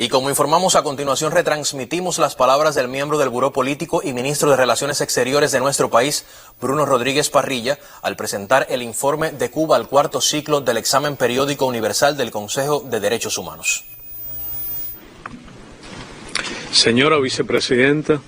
Y como informamos a continuación, retransmitimos las palabras del miembro del Buró Político y ministro de Relaciones Exteriores de nuestro país, Bruno Rodríguez Parrilla, al presentar el informe de Cuba al cuarto ciclo del examen periódico universal del Consejo de Derechos Humanos. Señora vicepresidenta.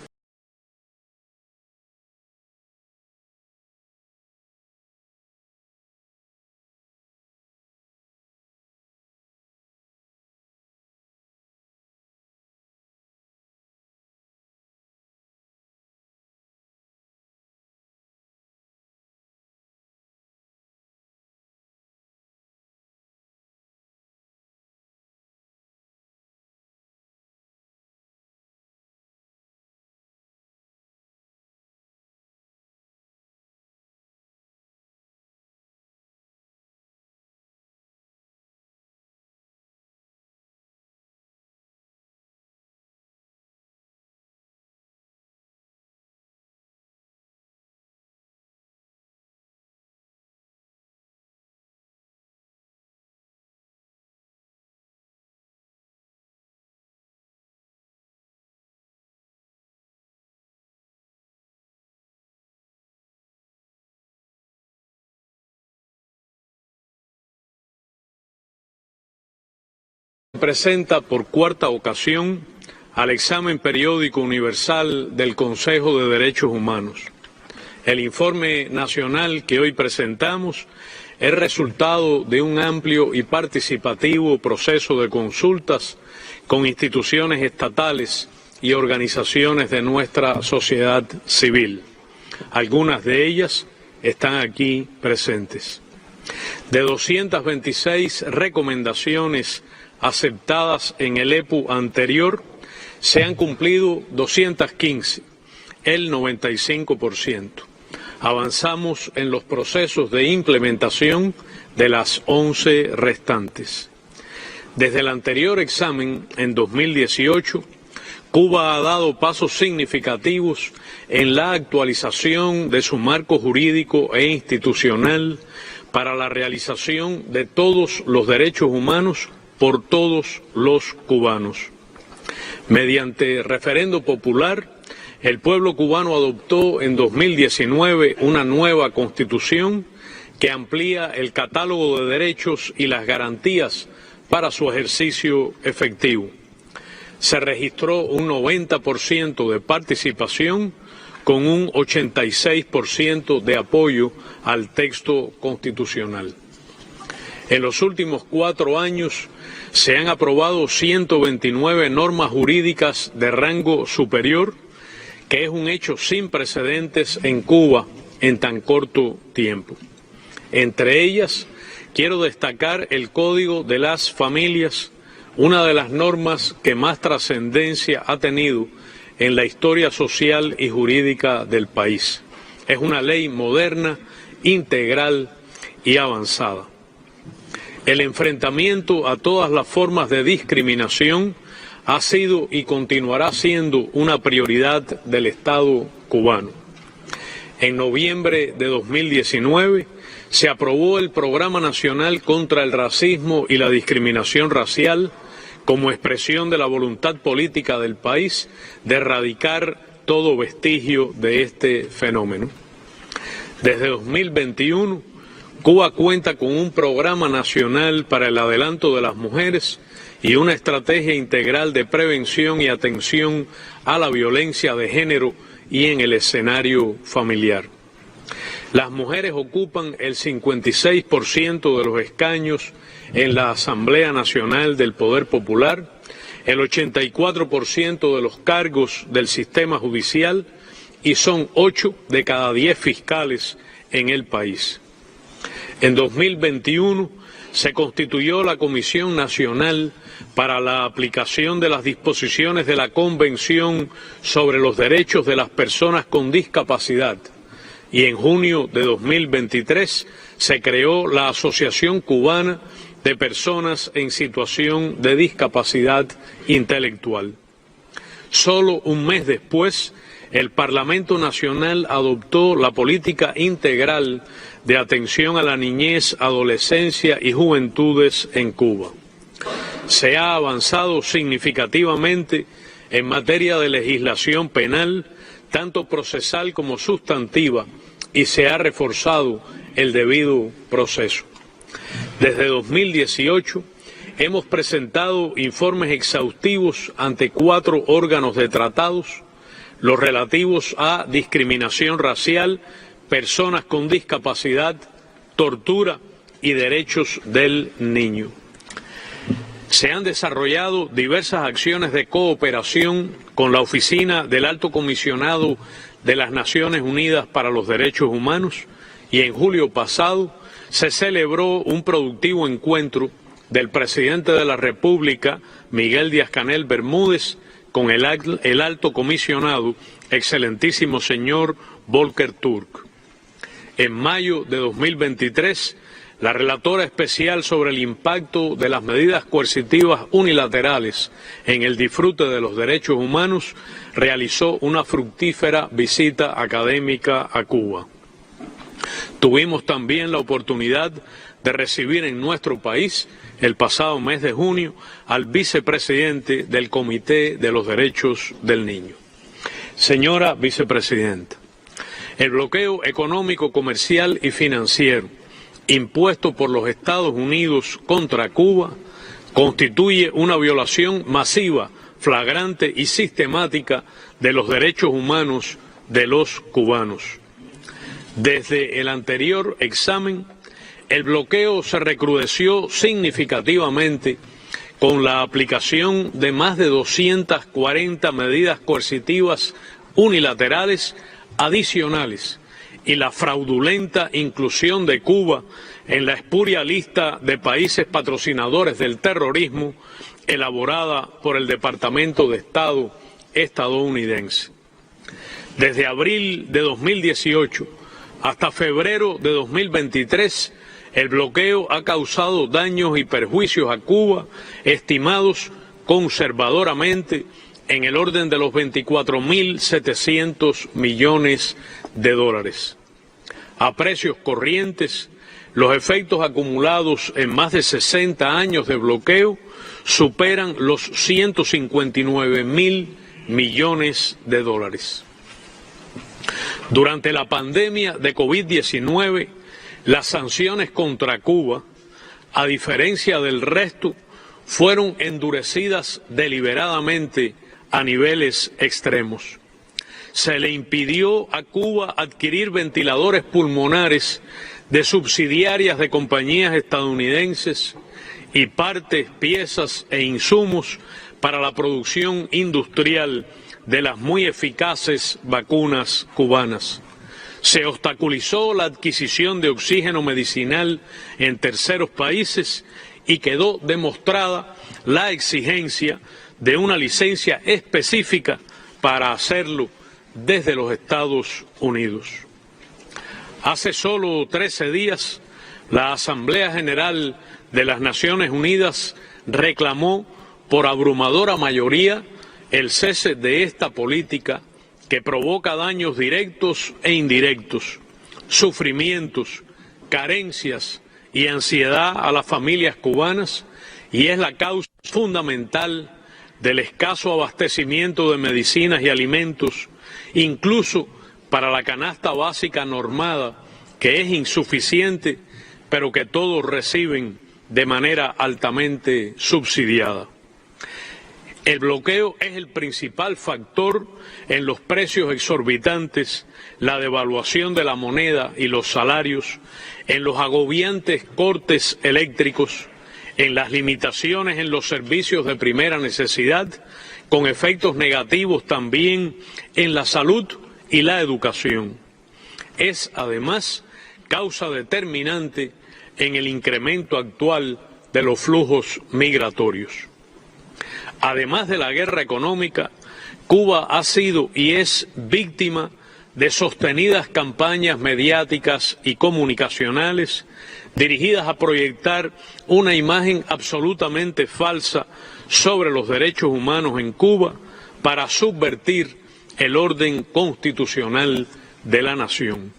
Presenta por cuarta ocasión al examen periódico universal del Consejo de Derechos Humanos. El informe nacional que hoy presentamos es resultado de un amplio y participativo proceso de consultas con instituciones estatales y organizaciones de nuestra sociedad civil. Algunas de ellas están aquí presentes. De 226 recomendaciones aceptadas en el EPU anterior, se han cumplido 215, el 95%. Avanzamos en los procesos de implementación de las 11 restantes. Desde el anterior examen, en 2018, Cuba ha dado pasos significativos en la actualización de su marco jurídico e institucional para la realización de todos los derechos humanos por todos los cubanos. Mediante referendo popular, el pueblo cubano adoptó en 2019 una nueva constitución que amplía el catálogo de derechos y las garantías para su ejercicio efectivo. Se registró un 90% de participación con un 86% de apoyo al texto constitucional. En los últimos 4 años se han aprobado 129 normas jurídicas de rango superior, que es un hecho sin precedentes en Cuba en tan corto tiempo. Entre ellas, quiero destacar el Código de las Familias, una de las normas que más trascendencia ha tenido en la historia social y jurídica del país. Es una ley moderna, integral y avanzada. El enfrentamiento a todas las formas de discriminación ha sido y continuará siendo una prioridad del Estado cubano. En noviembre de 2019 se aprobó el Programa Nacional contra el Racismo y la Discriminación Racial como expresión de la voluntad política del país de erradicar todo vestigio de este fenómeno. Desde 2021, Cuba cuenta con un programa nacional para el adelanto de las mujeres y una estrategia integral de prevención y atención a la violencia de género y en el escenario familiar. Las mujeres ocupan el 56% de los escaños en la Asamblea Nacional del Poder Popular, el 84% de los cargos del sistema judicial y son 8 de cada 10 fiscales en el país. En 2021 se constituyó la Comisión Nacional para la aplicación de las disposiciones de la Convención sobre los Derechos de las Personas con Discapacidad y en junio de 2023 se creó la Asociación Cubana de Personas en Situación de Discapacidad Intelectual. Solo un mes después, el Parlamento Nacional adoptó la Política Integral de Atención a la Niñez, Adolescencia y Juventudes en Cuba. Se ha avanzado significativamente en materia de legislación penal, tanto procesal como sustantiva, y se ha reforzado el debido proceso. Desde 2018 hemos presentado informes exhaustivos ante 4 órganos de tratados, los relativos a discriminación racial, personas con discapacidad, tortura y derechos del niño. Se han desarrollado diversas acciones de cooperación con la Oficina del Alto Comisionado de las Naciones Unidas para los Derechos Humanos y en julio pasado se celebró un productivo encuentro del presidente de la República, Miguel Díaz-Canel Bermúdez, con el alto comisionado, excelentísimo señor Volker Turk. En mayo de 2023, la relatora especial sobre el impacto de las medidas coercitivas unilaterales en el disfrute de los derechos humanos realizó una fructífera visita académica a Cuba. Tuvimos también la oportunidad de recibir en nuestro país el pasado mes de junio al vicepresidente del Comité de los Derechos del Niño. Señora vicepresidenta, el bloqueo económico, comercial y financiero impuesto por los Estados Unidos contra Cuba constituye una violación masiva, flagrante y sistemática de los derechos humanos de los cubanos. Desde el anterior examen, el bloqueo se recrudeció significativamente con la aplicación de más de 240 medidas coercitivas unilaterales adicionales y la fraudulenta inclusión de Cuba en la espuria lista de países patrocinadores del terrorismo elaborada por el Departamento de Estado estadounidense. Desde abril de 2018 hasta febrero de 2023, el bloqueo ha causado daños y perjuicios a Cuba estimados conservadoramente en el orden de los 24.700 millones de dólares. A precios corrientes, los efectos acumulados en más de 60 años de bloqueo superan los 159.000 millones de dólares. Durante la pandemia de COVID-19, las sanciones contra Cuba, a diferencia del resto, fueron endurecidas deliberadamente a niveles extremos. Se le impidió a Cuba adquirir ventiladores pulmonares de subsidiarias de compañías estadounidenses y partes, piezas e insumos para la producción industrial de las muy eficaces vacunas cubanas. Se obstaculizó la adquisición de oxígeno medicinal en terceros países y quedó demostrada la exigencia de una licencia específica para hacerlo desde los Estados Unidos. Hace solo 13 días, la Asamblea General de las Naciones Unidas reclamó por abrumadora mayoría el cese de esta política que provoca daños directos e indirectos, sufrimientos, carencias y ansiedad a las familias cubanas y es la causa fundamental del escaso abastecimiento de medicinas y alimentos, incluso para la canasta básica normada, que es insuficiente, pero que todos reciben de manera altamente subsidiada. El bloqueo es el principal factor en los precios exorbitantes, la devaluación de la moneda y los salarios, en los agobiantes cortes eléctricos, en las limitaciones en los servicios de primera necesidad, con efectos negativos también en la salud y la educación. Es, además, causa determinante en el incremento actual de los flujos migratorios. Además de la guerra económica, Cuba ha sido y es víctima de sostenidas campañas mediáticas y comunicacionales dirigidas a proyectar una imagen absolutamente falsa sobre los derechos humanos en Cuba para subvertir el orden constitucional de la nación.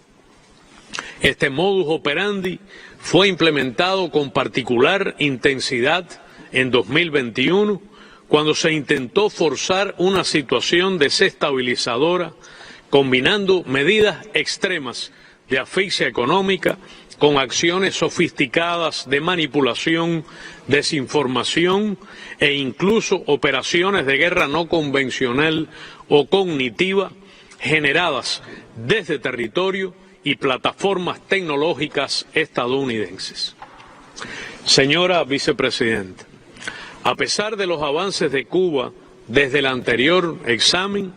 Este modus operandi fue implementado con particular intensidad en 2021, cuando se intentó forzar una situación desestabilizadora, combinando medidas extremas de asfixia económica con acciones sofisticadas de manipulación, desinformación e incluso operaciones de guerra no convencional o cognitiva generadas desde territorio y plataformas tecnológicas estadounidenses. Señora Vicepresidenta, a pesar de los avances de Cuba desde el anterior examen,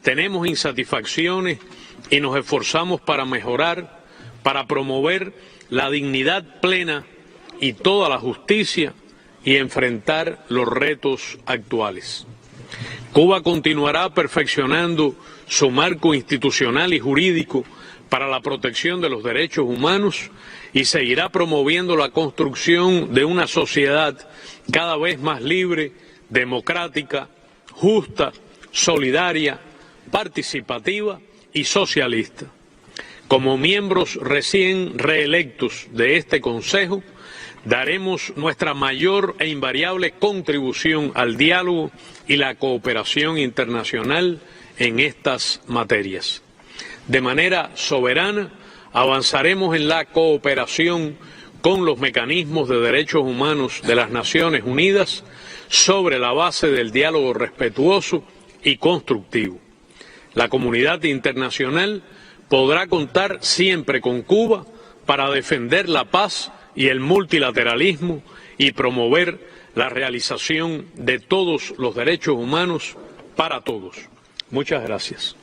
tenemos insatisfacciones y nos esforzamos para mejorar, para promover la dignidad plena y toda la justicia y enfrentar los retos actuales. Cuba continuará perfeccionando su marco institucional y jurídico para la protección de los derechos humanos y seguirá promoviendo la construcción de una sociedad cada vez más libre, democrática, justa, solidaria, participativa y socialista. Como miembros recién reelectos de este Consejo, daremos nuestra mayor e invariable contribución al diálogo y la cooperación internacional en estas materias. De manera soberana, avanzaremos en la cooperación con los mecanismos de derechos humanos de las Naciones Unidas sobre la base del diálogo respetuoso y constructivo. La comunidad internacional podrá contar siempre con Cuba para defender la paz y el multilateralismo y promover la realización de todos los derechos humanos para todos. Muchas gracias.